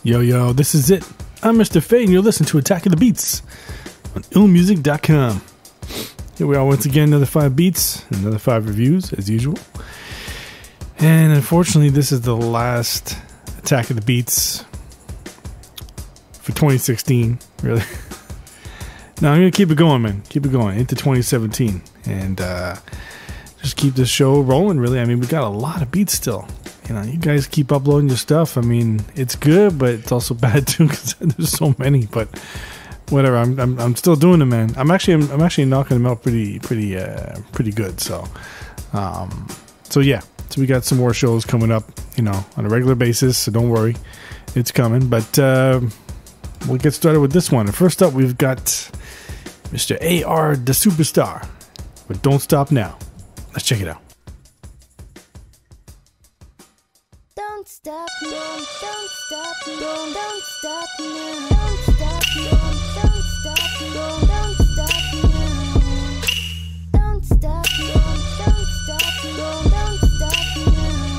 Yo, this is it. I'm Mr. Faye, and you're listening to Attack of the Beats on IllMuzik.com. Here we are once again, another 5 beats, another 5 reviews, as usual. And unfortunately, this is the last Attack of the Beats for 2016, really. Now, I'm going to keep it going, man. Keep it going into 2017. And just keep this show rolling, really. I mean, we got a lot of beats still. You know, you guys keep uploading your stuff. I mean, it's good, but it's also bad too because there's so many. But whatever, I'm still doing it, man. I'm actually knocking them out pretty good. So yeah. So we got some more shows coming up, you know, on a regular basis. So don't worry, it's coming. But we'll get started with this one. And first up, we've got Mr. AR the Superstar with "Don't Stop Now." Let's check it out. Don't stop now, don't stop now, don't stop now, don't stop now, don't stop now, don't stop now, don't stop now, don't stop now, don't stop now,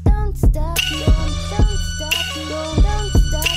don't stop now, don't stop now, don't stop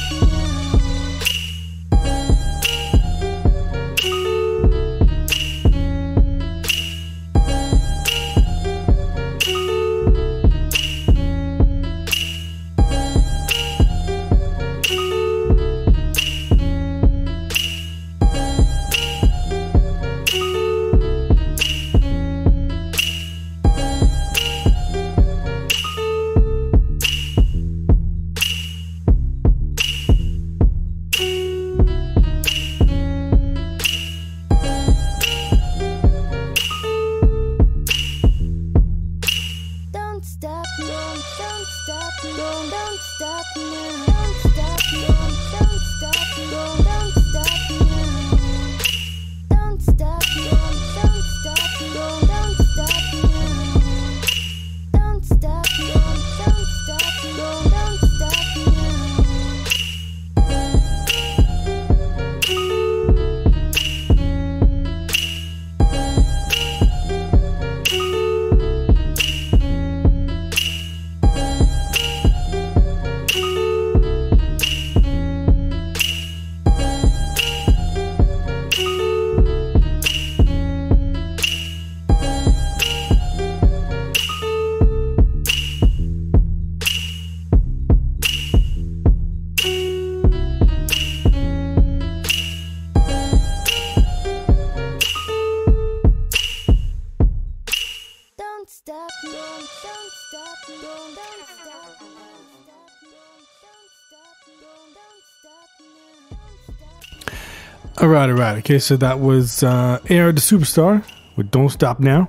All right. Okay, so that was AR the Superstar with "Don't Stop Now."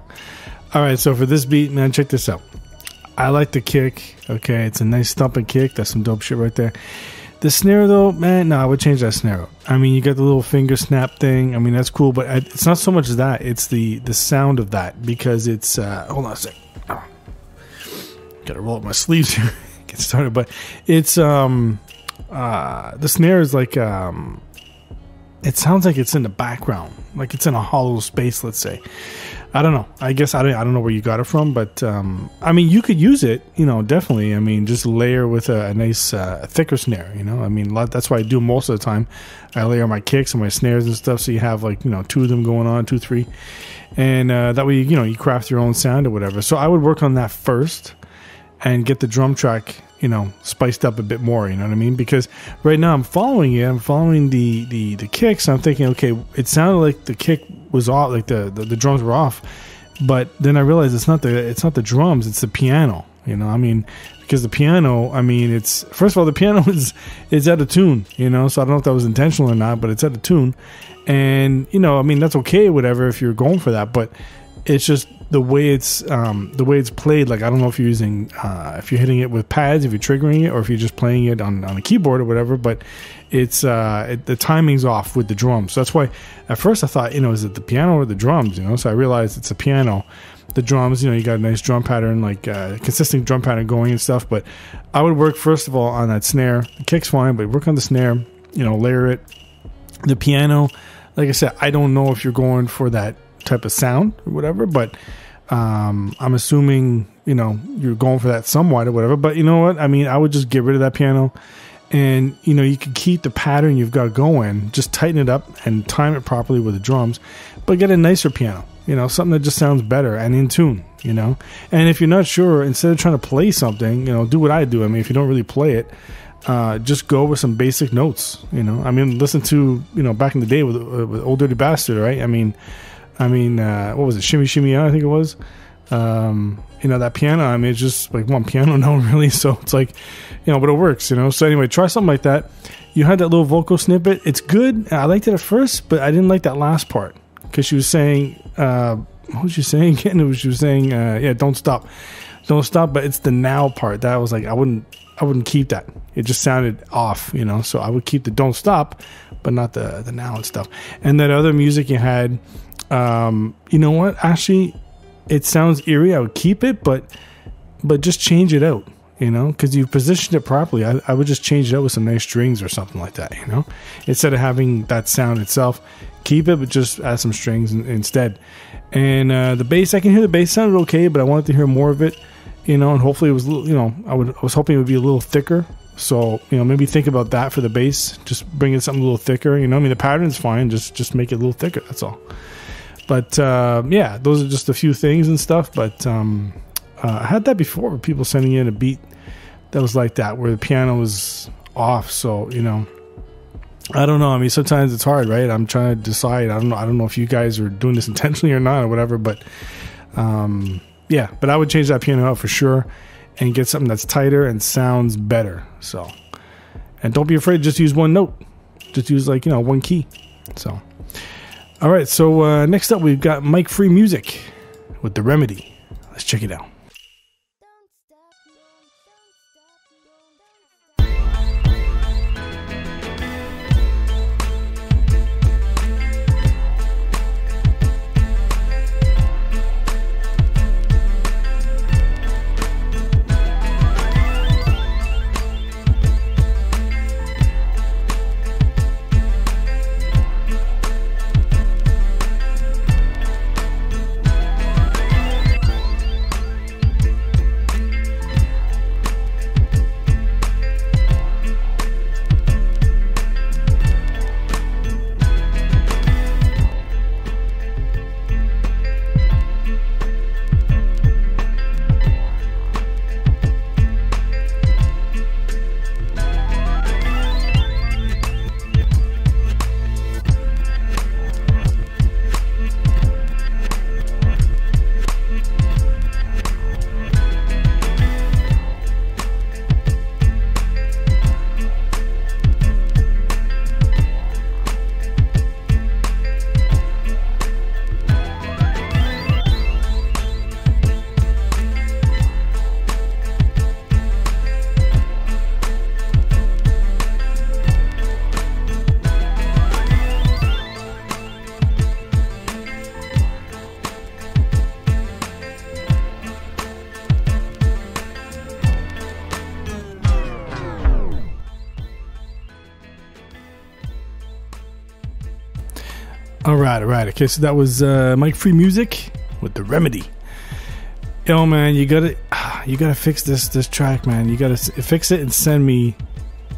All right, so for this beat, man, check this out. I like the kick. Okay, it's a nice thumping kick. That's some dope shit right there. The snare, though, man, no, I would change that snare up. I mean, you got the little finger snap thing. I mean, that's cool, but it's not so much that. It's the sound of that, because it's... hold on a sec. Oh. Gotta roll up my sleeves here. Get started, but it's... the snare is like... it sounds like it's in the background, like it's in a hollow space, let's say. I don't know. I guess I don't know where you got it from, but I mean, you could use it, you know, definitely. I mean, just layer with a nice thicker snare, you know. I mean, that's what I do most of the time. I layer my kicks and my snares and stuff, so you have like, you know, 2 of them going on, 2, 3, and that way, you know, you craft your own sound or whatever. So I would work on that first and get the drum track, you know, spiced up a bit more, you know what I mean? Because right now I'm following it. I'm following the kicks. I'm thinking, okay, it sounded like the kick was off, like the drums were off, but then I realized it's not the drums, it's the piano. You know, I mean, because the piano, I mean, it's, first of all, the piano is out of tune, you know, so I don't know if that was intentional or not, but it's out of tune. And, you know, I mean, that's okay, whatever, if you're going for that, but it's just the way it's played. Like, I don't know if you're using, if you're hitting it with pads, if you're triggering it, or if you're just playing it on a keyboard or whatever, but it's the timing's off with the drums. So that's why at first I thought, is it the piano or the drums? So I realized it's a piano. The drums, you got a nice drum pattern, like consistent drum pattern going and stuff. But I would work first of all on that snare. The kick's fine, but work on the snare. Layer it. The piano, like I said, I don't know if you're going for that type of sound or whatever, but I'm assuming you're going for that somewhat or whatever. But you know what? I mean, I would just get rid of that piano. And, you can keep the pattern you've got going, just tighten it up and time it properly with the drums, but get a nicer piano, something that just sounds better and in tune, And if you're not sure, instead of trying to play something, do what I do. I mean, if you don't really play it, just go with some basic notes, I mean, listen to, back in the day with Old Dirty Bastard, right? I mean, what was it? Shimmy Shimmy, I think it was. That piano, I mean, it's just like one piano note really. So it's like, but it works, So anyway, try something like that. You had that little vocal snippet. It's good. I liked it at first, but I didn't like that last part because she was saying, what was she saying again? She was saying, don't stop. Don't stop. But it's the now part that I was like, I wouldn't keep that. It just sounded off, So I would keep the don't stop, but not the now and stuff. And that other music you had, you know what? Actually, it sounds eerie. I would keep it, but just change it out, because you positioned it properly. I would just change it out with some nice strings or something like that, instead of having that sound itself. Keep it, but just add some strings instead. And the bass, I can hear the bass sounded okay, but I wanted to hear more of it, and hopefully it was, I was hoping it would be a little thicker. So, maybe think about that for the bass. Just bring in something a little thicker, I mean, the pattern's fine. Just make it a little thicker. That's all. But those are just a few things and stuff. But I had that before with people sending in a beat that was like that, where the piano was off. So, I don't know. I mean, sometimes it's hard, right? I'm trying to decide. I don't know if you guys are doing this intentionally or not or whatever. But but I would change that piano out for sure and get something that's tighter and sounds better. So, and don't be afraid to just use one note. Just use one key. So. All right, so next up we've got Mic Free Music with The Remedy. Let's check it out. All right. Okay, so that was Mic Free Music with The Remedy. Yo, man, you gotta fix this track, man. You gotta fix it and send me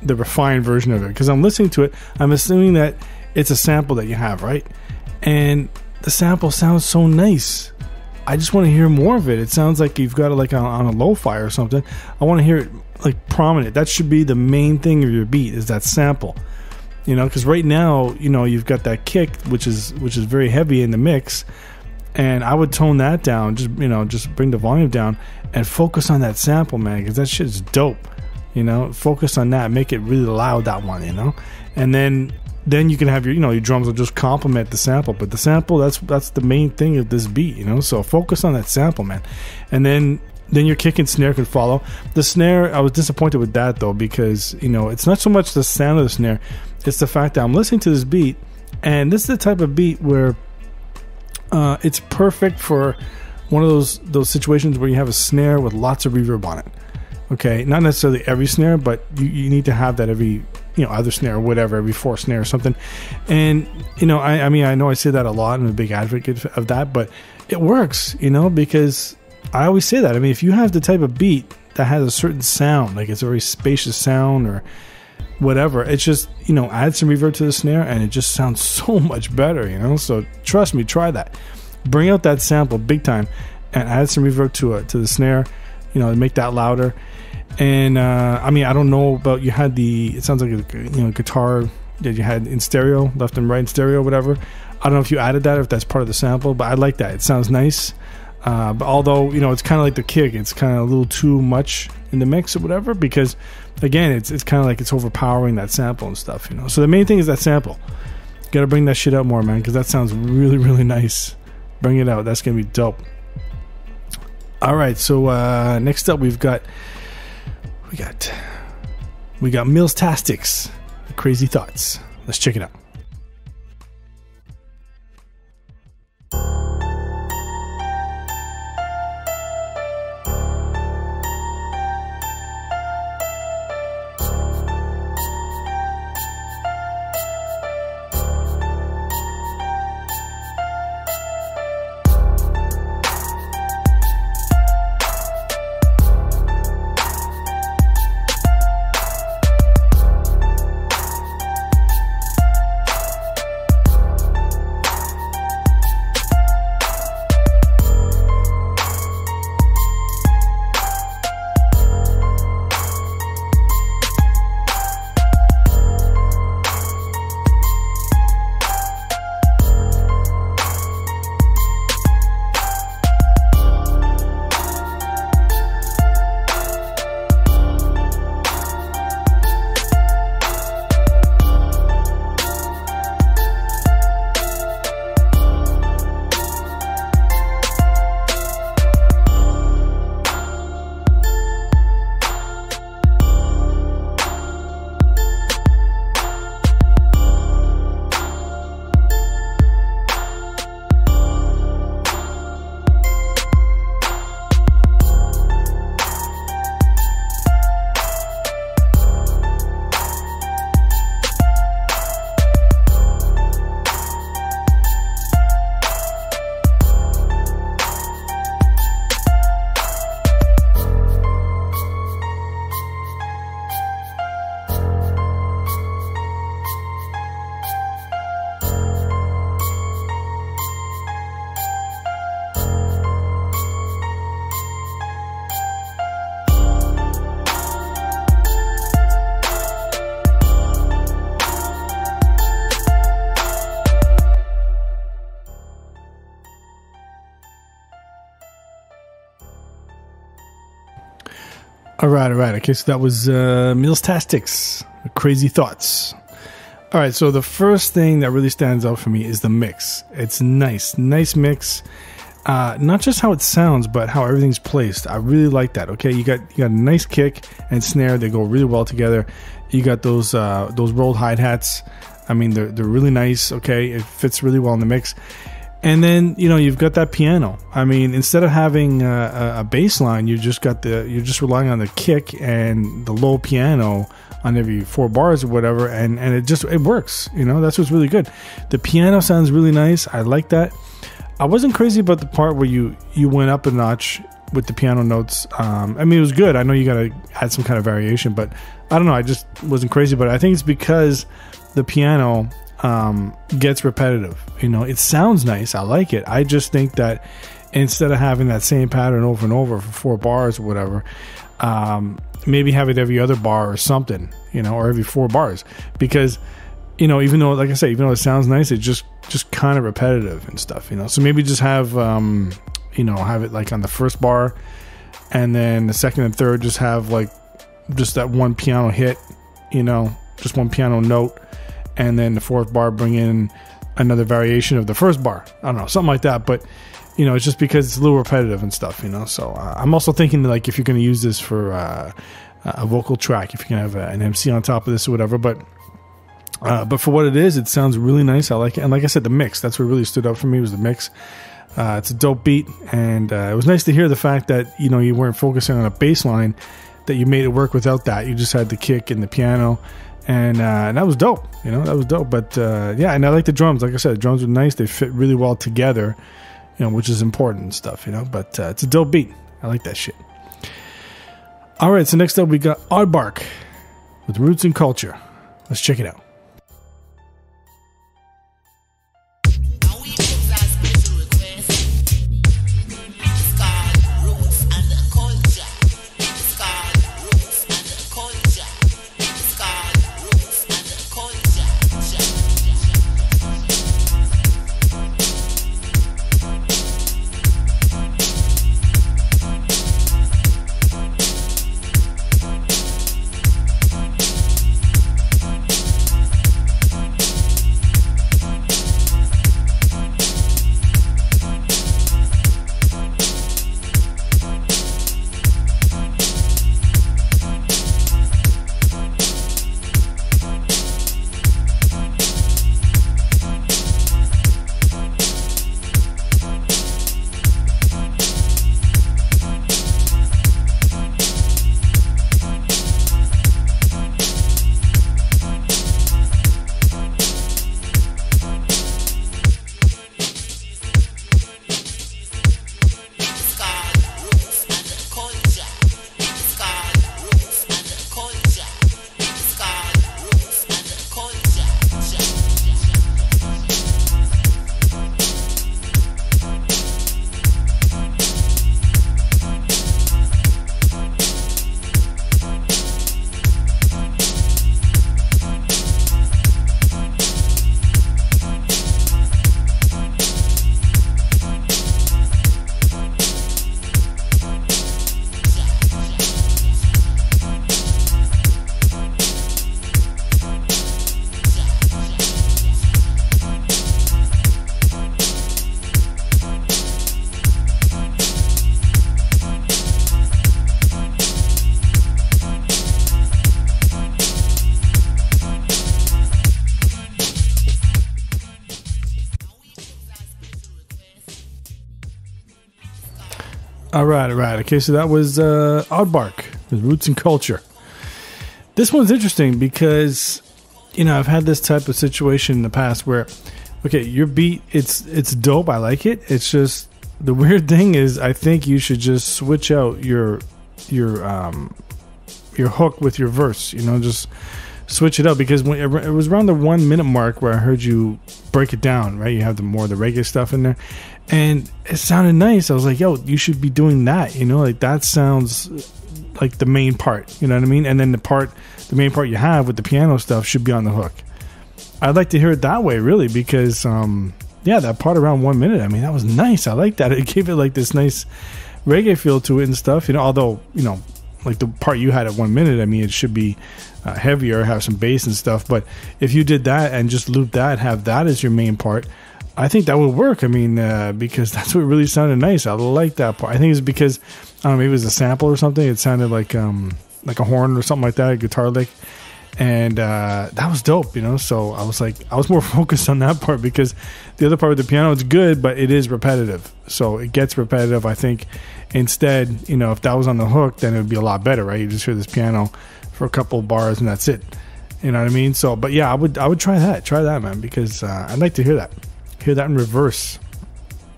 the refined version of it, because I'm listening to it. I'm assuming that it's a sample that you have, right? And the sample sounds so nice. I just want to hear more of it. It sounds like you've got it like on a lo-fi or something. I want to hear it like prominent. That should be the main thing of your beat, is that sample. You know, because right now, you know, you've got that kick, which is very heavy in the mix, and I would tone that down. Just bring the volume down and focus on that sample, man, because that shit's dope. You know, focus on that, make it really loud, that one. You know, and then you can have your drums will just complement the sample, but the sample that's the main thing of this beat. You know, so focus on that sample, man, and then then your kick and snare could follow. The snare, I was disappointed with that though, because it's not so much the sound of the snare, it's the fact that I'm listening to this beat, and this is the type of beat where it's perfect for one of those situations where you have a snare with lots of reverb on it. Okay, not necessarily every snare, but you need to have that every other snare or whatever, every fourth snare or something. And I mean I know I say that a lot, I'm a big advocate of that, but it works, because I always say that. I mean, if you have the type of beat that has a certain sound, like it's a very spacious sound or whatever, it's just add some reverb to the snare and it just sounds so much better. So trust me, try that. Bring out that sample big time and add some reverb to the snare, to make that louder. And I mean, I don't know about, you had it sounds like a guitar that you had in stereo, left and right in stereo, whatever. I don't know if you added that or if that's part of the sample, but I like that. It sounds nice. But although it's kind of like the kick, it's kind of a little too much in the mix or whatever, because again, it's kind of like it's overpowering that sample and stuff. So the main thing is that sample. You gotta bring that shit out more, man, because that sounds really, really nice. Bring it out. That's gonna be dope. All right, so next up we got Millstastics, Crazy Thoughts. Let's check it out. All right. Okay, so that was Millstastics, Crazy Thoughts. All right, so the first thing that really stands out for me is the mix. It's nice mix. Not just how it sounds, but how everything's placed. I really like that. Okay, you got a nice kick and snare. They go really well together. You got those rolled hi-hats. I mean, they're really nice. Okay, it fits really well in the mix. And then you've got that piano. I mean, instead of having a bass line, you're just relying on the kick and the low piano on every 4 bars or whatever, and it works. That's what's really good. The piano sounds really nice. I like that. I wasn't crazy about the part where you went up a notch with the piano notes. I mean, it was good. I know you got to add some kind of variation, but I don't know. I just wasn't crazy about it. I think it's because the piano gets repetitive. It sounds nice. I like it. I just think that instead of having that same pattern over and over for 4 bars or whatever, maybe have it every other bar or something, or every 4 bars, because even though, like I say, even though it sounds nice, it's just kind of repetitive and stuff, so maybe just have have it like on the first bar, and then the second and third just have like just that one piano hit, just one piano note, and then the 4th bar bring in another variation of the first bar. I don't know, something like that. But you know, it's just because it's a little repetitive and stuff, you know. So I'm also thinking that, like, if you're going to use this for a vocal track, if you can have an MC on top of this or whatever, but for what it is, it sounds really nice. I like it. And like I said, the mix, that's what really stood out for me, was the mix. It's a dope beat, and it was nice to hear the fact that, you know, you weren't focusing on a bass line, that you made it work without that. You just had the kick and the piano, and that was dope, you know, that was dope. But yeah, and I like the drums. Like I said, the drums are nice. They fit really well together, you know, which is important and stuff, you know. But it's a dope beat. I like that shit. All right, so next up we got Aardvark with Roots and Culture. Let's check it out. All right. Okay, so that was Aardvark with Roots and Culture. This one's interesting because, you know, I've had this type of situation in the past where, okay, your beat, it's dope. I like it. It's just, the weird thing is, I think you should just switch out your hook with your verse. You know, just switch it up, because when it was around the 1 minute mark where I heard you break it down, right? You have the reggae stuff in there, and it sounded nice. I was like, yo, you should be doing that, you know, like that sounds like the main part, you know what I mean? And then the main part you have with the piano stuff should be on the hook. I'd like to hear it that way, really, because yeah, that part around 1 minute, I mean, that was nice. I like that. It gave it like this nice reggae feel to it and stuff, you know, although, you know, like the part you had at 1 minute, I mean, it should be heavier, have some bass and stuff. But if you did that and just loop that, have that as your main part, I think that would work. I mean, because that's what really sounded nice. I like that part. I think it's because, I don't know, maybe it was a sample or something. It sounded like a horn or something like that, a guitar lick. And that was dope, you know. So I was more focused on that part, because the other part with the piano is good, but it is repetitive. So it gets repetitive. I think instead, you know, if that was on the hook, then it would be a lot better, right? You just hear this piano for a couple of bars and that's it. You know what I mean? So, but yeah, I would try that, man, because I'd like to hear that in reverse.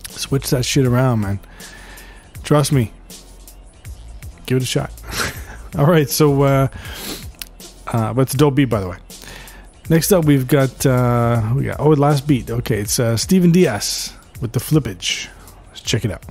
Switch that shit around, man. Trust me. Give it a shot. All right, so but it's a dope beat, by the way. Next up, we got last beat. Okay, it's Steven Diaz with the Flippage. Let's check it out.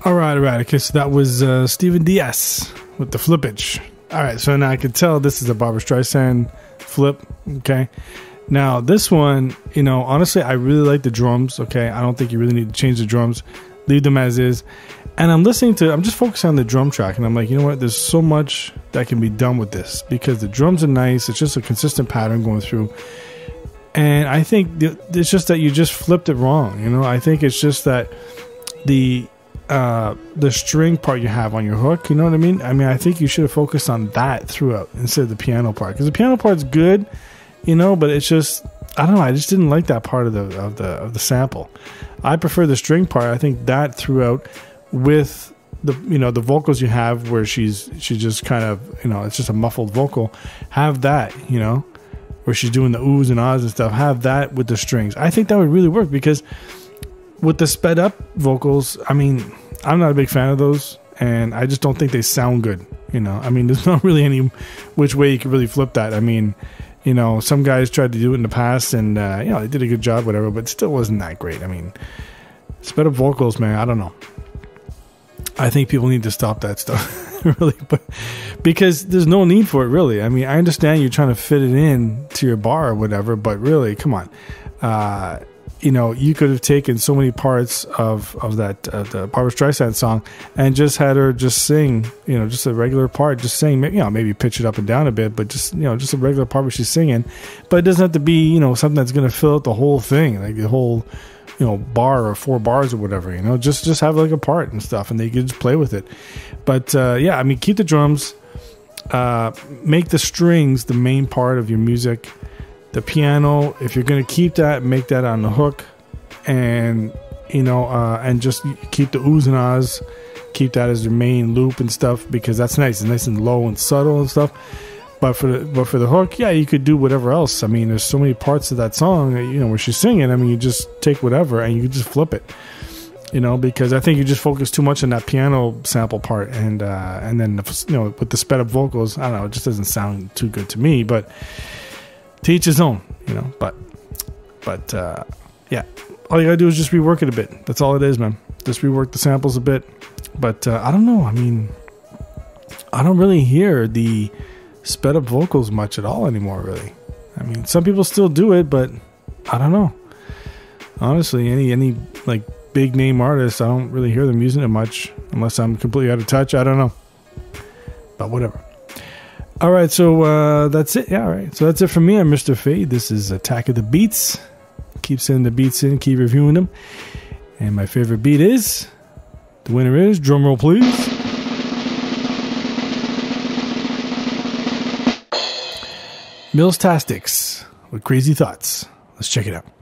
All right. Okay, so that was Steven DS with the flippage. All right, so now I can tell this is a Barbra Streisand flip. Okay. Now, this one, you know, honestly, I really like the drums. Okay. I don't think you really need to change the drums. Leave them as is. And I'm just focusing on the drum track. And I'm like, you know what? There's so much that can be done with this because the drums are nice. It's just a consistent pattern going through. And I think it's just that you just flipped it wrong. You know, I think it's just that the string part you have on your hook, you know what I mean? I mean, I think you should have focused on that throughout instead of the piano part, because the piano part's good, you know, but it's just, I don't know, I just didn't like that part of the sample. I prefer the string part. I think that throughout with the, you know, the vocals you have where she just kind of, you know, it's just a muffled vocal. Have that, you know, where she's doing the oohs and ahs and stuff. Have that with the strings. I think that would really work, because with the sped up vocals, I mean, I'm not a big fan of those, and I just don't think they sound good. You know, I mean, there's not really any which way you could really flip that. I mean, you know, some guys tried to do it in the past, and you know, they did a good job, whatever, but it still wasn't that great. I mean, sped up vocals, man, I don't know. I think people need to stop that stuff, really, but because there's no need for it, really. I mean, I understand you're trying to fit it in to your bar or whatever, but really, come on. You know, you could have taken so many parts of that the Barbra Streisand song and just had her just sing, you know, just a regular part, just sing, you know, maybe pitch it up and down a bit, but just, you know, just a regular part where she's singing. But it doesn't have to be, you know, something that's going to fill out the whole thing, like the whole, you know, bar or 4 bars or whatever, you know, just have like a part and stuff, and they can just play with it. But yeah, I mean, keep the drums, make the strings the main part of your music. The piano, if you're going to keep that, make that on the hook, and, you know, and just keep the oohs and ahs, keep that as your main loop and stuff, because that's nice. It's nice and low and subtle and stuff. But for the hook, yeah, you could do whatever else. I mean, there's so many parts of that song, you know, where she's singing. I mean, you just take whatever and you just flip it, you know, because I think you just focus too much on that piano sample part, and then, you know, with the sped up vocals, I don't know, it just doesn't sound too good to me, but to each his own, you know, but yeah, all you gotta do is just rework it a bit. That's all it is, man. Just rework the samples a bit. But I don't know. I mean, I don't really hear the sped up vocals much at all anymore, really. I mean, some people still do it, but I don't know. Honestly, any like big name artists, I don't really hear them using it much, unless I'm completely out of touch. I don't know. But whatever. All right, so that's it. Yeah, all right. So that's it from me. I'm Mr. Fade. This is Attack of the Beats. Keep sending the beats in, keep reviewing them. And my favorite beat is, the winner is, drum roll please, Mills Tastics with Crazy Thoughts. Let's check it out.